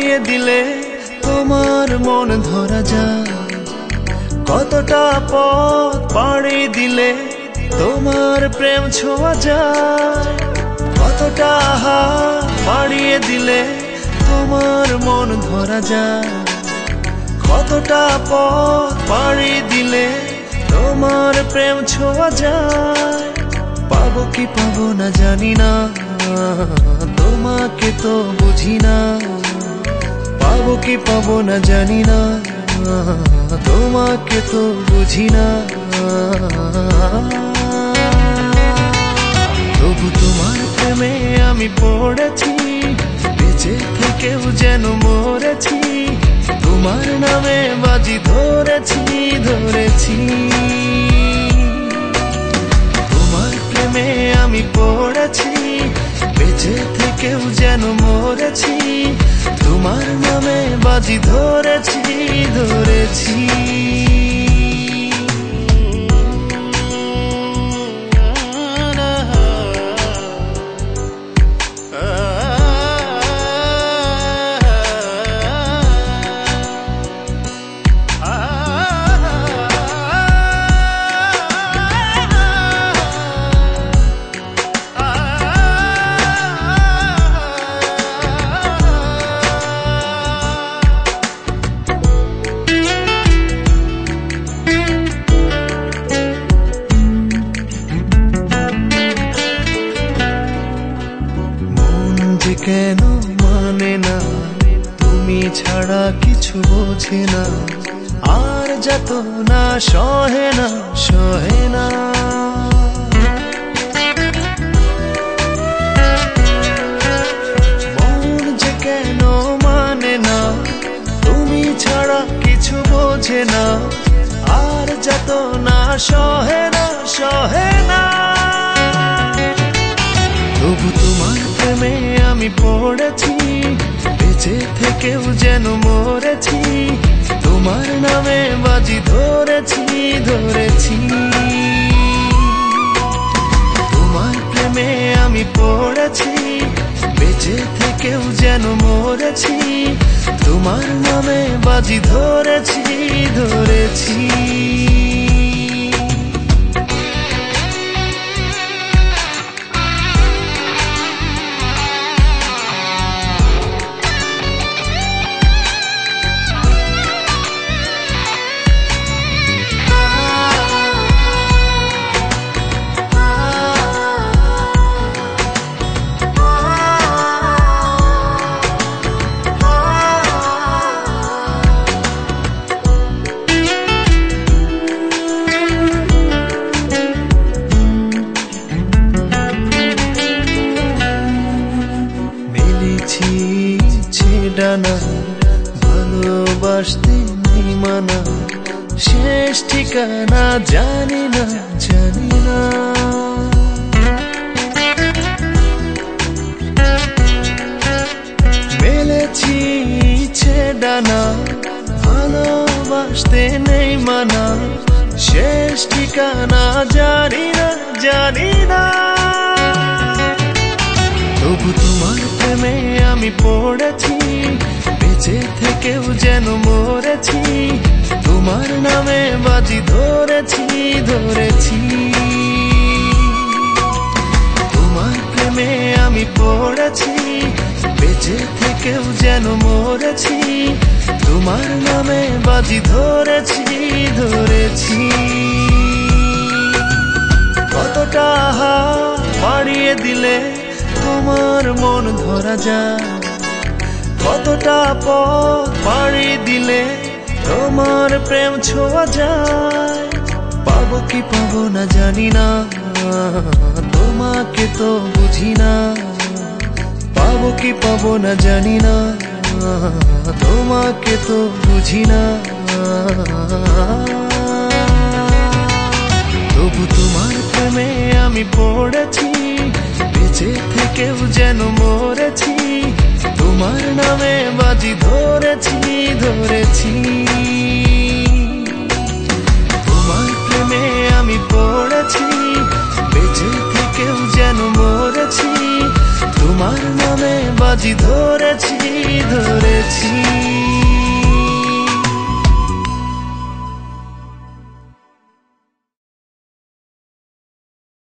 পাড়িয়ে দিলে তোমার মন ধরা যায়। কতটা পথ পাড়ি দিলে তোমার প্রেম ছোঁয়া যায়। কতটা হাত পাড়িয়ে দিলে তোমার মন ধরা যায়। কতটা পথ পাড়ি দিলে তোমার প্রেম ছোঁয়া যায়। পাবো কি পাবো না জানি না, তোমাকে তো বুঝি না। পাবো কি পাবো না জানি না, তোমাকে তো বুঝি না। তবু তোমার প্রেমে আমি পড়েছি, বেঁচে থেকেও যেন মরেছি। তোমার নামে বাজি ধরেছি ধরেছি। তোমার প্রেমে আমি পড়েছি, বেঁচে থেকেও যেন মরেছি। তোমার নামে বাজি ধরেছি ধরেছি। কেন মানে না, তুমি ছাড়া কিছু বোঝে না। আর যত না সহে না সহে না। মন যে কেন মানে না, তুমি ছাড়া কিছু বোঝে না। আর যত না সহে না সহে না। তবু তোমার প্রেমে আমি পড়েছি, বেঁচে থেকেও যেন মরেছি। তোমার নামে বাজি ধরেছি ধরেছি। তোমার প্রেমে আমি পড়েছি, বেঁচে থেকেও যেন মরেছি। তোমার নামে বাজি ধরেছি ধরেছি। ডানা ভালোবাসতে নেই মানা, শেষ ঠিকানা জানি না জানি না। মেলেছি ইচ্ছে ডানা ভালোবাসতে নেই মানা, শেষ ঠিকানা জানি না জানি না। তবু তোমার প্রেমে আমি পড়েছি, বেঁচে থেকেও যেন মরেছি। তোমার নামে বাজি ধরেছি ধরেছি। তোমার প্রেমে আমি পড়েছি, বেঁচে থেকেও যেন মরেছি। তোমার নামে বাজি ধরেছি ধরেছি। কতটা হাত বাড়িয়ে দিলে তোমার মন ধরা যায়। কতটা পথ পাড়ি দিলে তোমার প্রেম ছোঁয়া যায়। পাবো কি পাবো না জানি না, তোমাকে তো বুঝি না। পাবো কি পাবো না জানি না, তোমাকে তো বুঝি না। তবু তোমার প্রেমে আমি পড়েছি, বেঁচে থেকেও যেন মরেছি। তোমার নামে বাজি ধরেছি ধরেছি। তোমার প্রেমে আমি পড়েছি, বেঁচে থেকেও যেন মরেছি। তোমার নামে বাজি ধরেছি ধরেছি।